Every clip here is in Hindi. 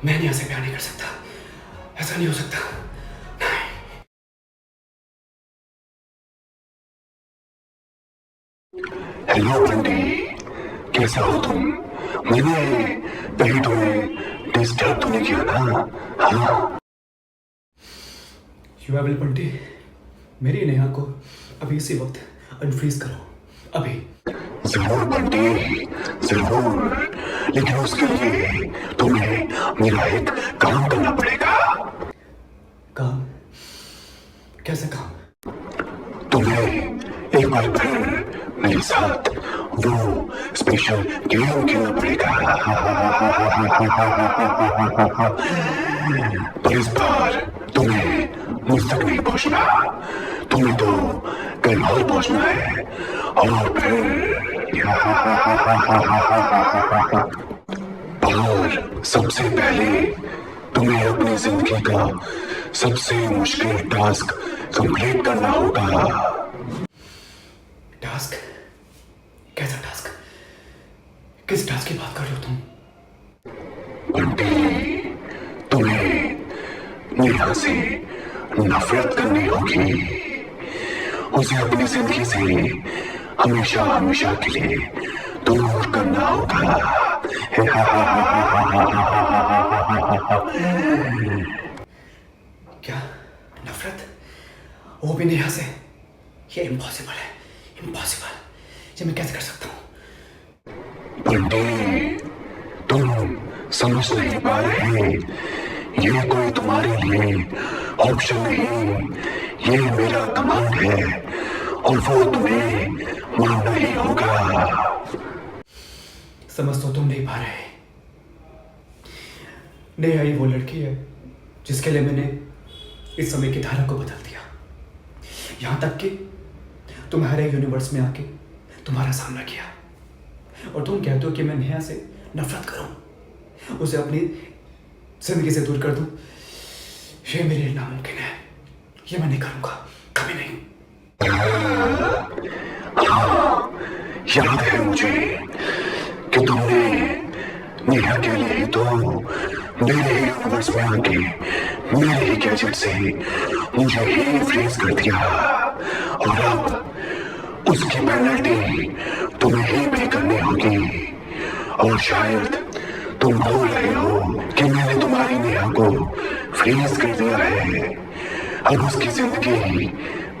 मैं यहाँ से प्यार नहीं कर सकता, ऐसा नहीं हो सकता। हेलो बंटी, कैसा हो तुम? मैंने कहीं तुम्हें डिस्टर्ब तो नहीं किया ना? हाँ? यू विल बंटी, मेरी नेहा को अभी इसी वक्त अनफ्रीज करो, अभी। जरूर बंटी, जरूर, लेकिन उसके लिए तुम्हें मेरा एक काम करना पड़ेगा। काम? कैसे काम? तुम्हें एक बार फिर मेरे साथ वो स्पेशल गेम खेलना पड़ेगा। पर इस बार तुम्हें मुझ तक नहीं पहुंचना, तुम्हें तो कहीं और पहुंचना है। और फिर और सबसे पहले तुम्हें अपनी जिंदगी का सबसे मुश्किल टास्क कंप्लीट करना होगा। टास्क? कैसा टास्क? किस टास्क की बात कर रहे हो तुम? बंटी, तुम्हें नेहा से नफरत करनी होगी, उसे अपनी जिंदगी से हमेशा हमेशा के लिए दूर करना होगा। क्या? नफरत? वो भी नेहा से? ये इम्पॉसिबल है, इम्पॉसिबल। ये मैं कैसे कर सकता हूँ? बंटी, तुम समझ नहीं पा रहे, ये कोई तुम्हारे लिए ऑप्शन नहीं, ये मेरा कमांड है और वो तुम्हें मानना ही होगा। समझ तो तुम नहीं पा रहे। नेहा ही वो लड़की है जिसके लिए मैंने इस समय की धारा को बदल दिया, यहां तक कि तुम्हारे यूनिवर्स में आके तुम्हारा सामना किया, और तुम कहते हो कि मैं नेहा से नफरत करूं, उसे अपनी जिंदगी से दूर कर दूं। ये मेरे लिए नामुमकिन है, ये मैं नहीं करूंगा, कभी नहीं। हाँ, याद है मुझे कि तुमने नेहा के लिए तो मेरे यूनिवर्स में आके मेरे ही गैजेट से मुझे ही फ्रीज कर दिया, और अब उसकी पेनल्टी तुम्हें ही पे करनी होगी। और शायद तुम भूल रहे हो कि मैंने तुम्हारी नेहा को फ्रीज कर दिया है, अब उसकी जिंदगी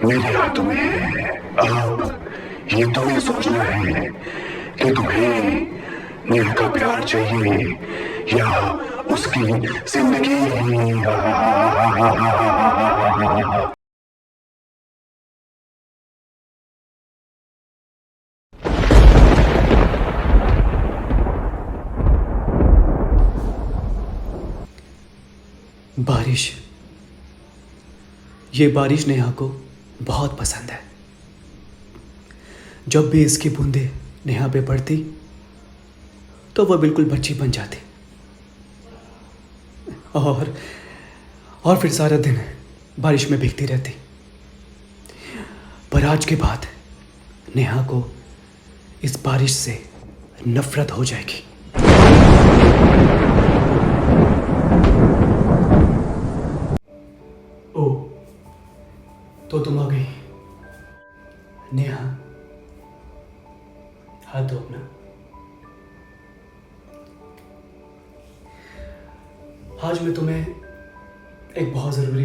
मेरे हाथों में है। अब ये तुम्हें सोचना है कि तुम्हें नेहा का प्यार चाहिए या उसकी जिंदगी। बारिश। ये बारिश नेहा को बहुत पसंद है। जब भी इसकी बूंदें नेहा पे पड़ती तो वह बिल्कुल बच्ची बन जाती, और फिर सारा दिन बारिश में भीगती रहती। पर आज के बाद नेहा को इस बारिश से नफरत हो जाएगी। ओ, तो तुम आ गई नेहा, हाथ दो अपना। आज मैं तुम्हें एक बहुत जरूरी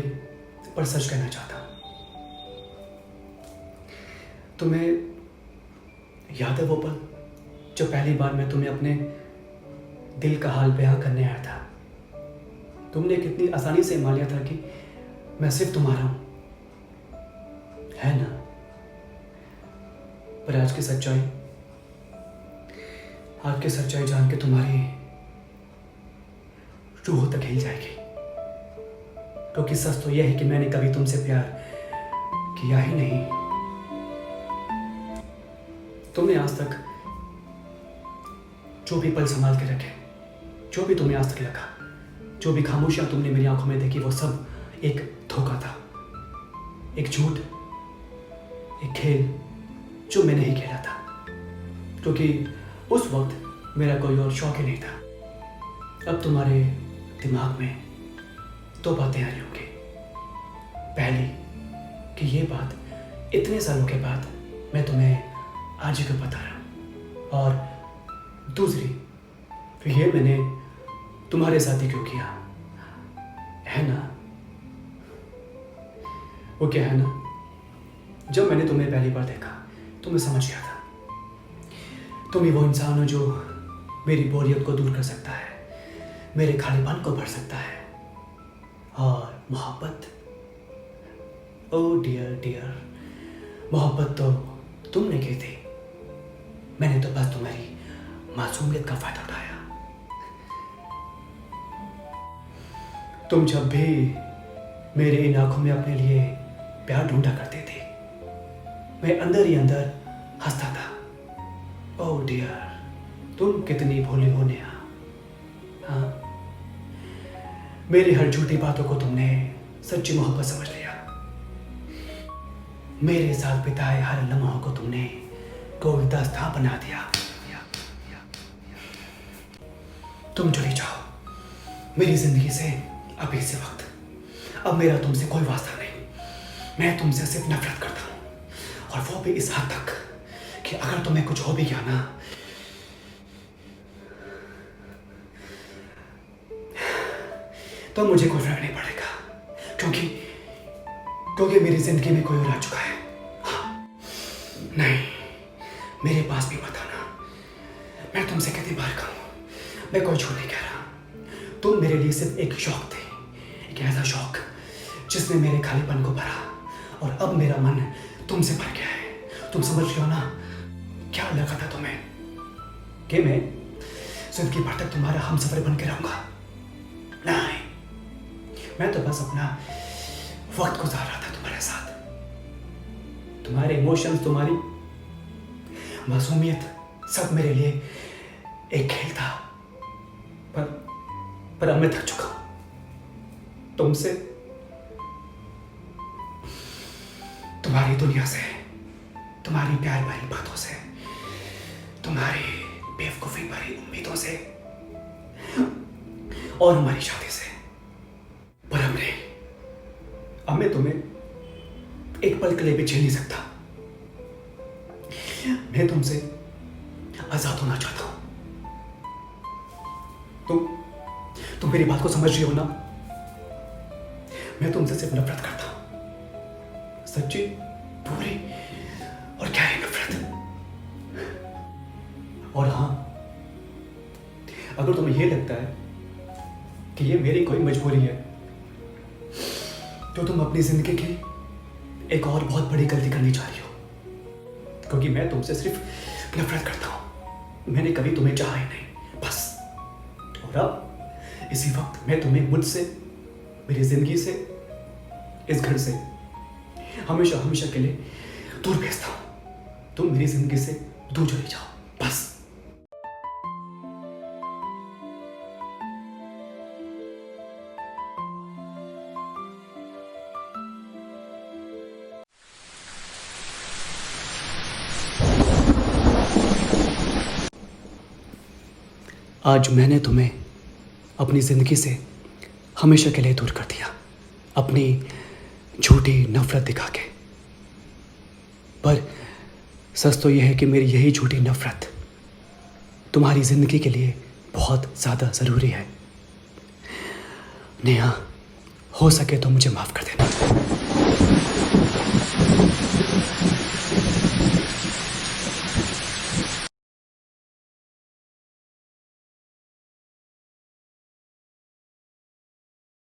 पर सच कहना चाहता हूं। तुम्हें याद है वो पल जब पहली बार मैं तुम्हें अपने दिल का हाल बयां करने आया था? तुमने कितनी आसानी से मान लिया था कि मैं सिर्फ तुम्हारा हूं, है ना? पर आज की सच्चाई जान के तुम्हारी रूह तक हिल जाएगी, क्योंकि सच तो यह है कि मैंने कभी तुमसे प्यार किया ही नहीं। तुमने आज तक जो भी पल संभाल के रखे, जो भी तुम्हें आज तक लगा, जो भी खामोशियां तुमने मेरी आंखों में देखी, वो सब एक धोखा था, एक झूठ, एक खेल जो मैंने ही खेला था, क्योंकि उस वक्त मेरा कोई और शौक ही नहीं था। अब तुम्हारे दिमाग में दो बातें आ रही होंगी। पहली कि ये बात इतने सालों के बाद मैं तुम्हें आज ही क्यों बता रहा हूँ, और दूसरी कि ये मैंने तुम्हारे साथ ही क्यों किया, है ना? वो क्या है ना, जब मैंने तुम्हें पहली बार देखा तो मैं समझ गया था तुम ही वो इंसान हो जो मेरी बोरियत को दूर कर सकता है, मेरे खालीपन को भर सकता है। और मोहब्बत, ओ डियर डियर, मोहब्बत तो तुमने की थी, मैंने तो बस तुम्हारी मासूमियत का फायदा उठाया। तुम जब भी मेरे इन आंखों में अपने लिए प्यार ढूंढा करते थे, मैं अंदर ही अंदर हंसता था। ओह डियर, तुम कितनी भोली हो नेहा। हाँ, मेरी हर झूठी बातों को तुमने सच्ची मोहब्बत समझ लिया। मेरे साथ बिताए हर लम्हों को तुमने कोई दास्तां बना दिया। तुम चली जाओ मेरी जिंदगी से अभी से वक्त। अब मेरा तुमसे कोई वास्ता नहीं, मैं तुमसे सिर्फ नफरत करता हूँ, और वो भी इस हद तक कि अगर तुम्हें कुछ हो भी गया ना, तो मुझे कोई फर्क नहीं पड़ेगा, क्योंकि मेरी जिंदगी में कोई और आ चुका है। हाँ, नहीं, मेरे पास भी मत आना। मैं तुमसे कितनी बार कहूँ, मैं कोई झूठ नहीं कह रहा। तुम मेरे लिए सिर्फ एक शौक थे, एक ऐसा शौक जिसने मेरे खालीपन को भरा, और अब मेरा मन तुमसे भर गया है। तुम समझ लो ना, क्या लगा था तुम्हें कि मैं जिंदगी भर तक तुम्हारा हमसफर बन के रहूंगा? नहीं, मैं तो बस अपना वक्त गुजार रहा था तुम्हारे साथ। तुम्हारे इमोशंस, तुम्हारी मासूमियत, सब मेरे लिए एक खेल था। पर अब मैं थक चुका हूं तुमसे, तुम्हारी दुनिया से, तुम्हारी प्यार भरी बातों से, तुम्हारी बेवकूफी भरी उम्मीदों से, और हमारी शादी से। पर अब मैं तुम्हें एक पल के लिए भी झेल नहीं सकता। मैं तुमसे आजाद होना चाहता हूं। तुम मेरी बात को समझ रही हो ना? मैं तुमसे सिर्फ नफरत करता हूं, सच्ची, पूरी और गहरी नफरत। और हाँ, अगर तुम्हें यह लगता है कि ये मेरी कोई मजबूरी है, तो तुम अपनी जिंदगी की एक और बहुत बड़ी गलती करनी चाह रही हो, क्योंकि मैं तुमसे सिर्फ नफरत करता हूं। मैंने कभी तुम्हें चाहा ही नहीं, बस। और अब इसी वक्त मैं तुम्हें मुझसे, मेरी जिंदगी से, इस घर से हमेशा हमेशा के लिए दूर भेजता हूं। तुम मेरी जिंदगी से दूर चले जाओ, बस। आज मैंने तुम्हें अपनी ज़िंदगी से हमेशा के लिए दूर कर दिया, अपनी झूठी नफ़रत दिखा के। पर सच तो यह है कि मेरी यही झूठी नफ़रत तुम्हारी ज़िंदगी के लिए बहुत ज़्यादा ज़रूरी है। नेहा, हो सके तो मुझे माफ़ कर देना।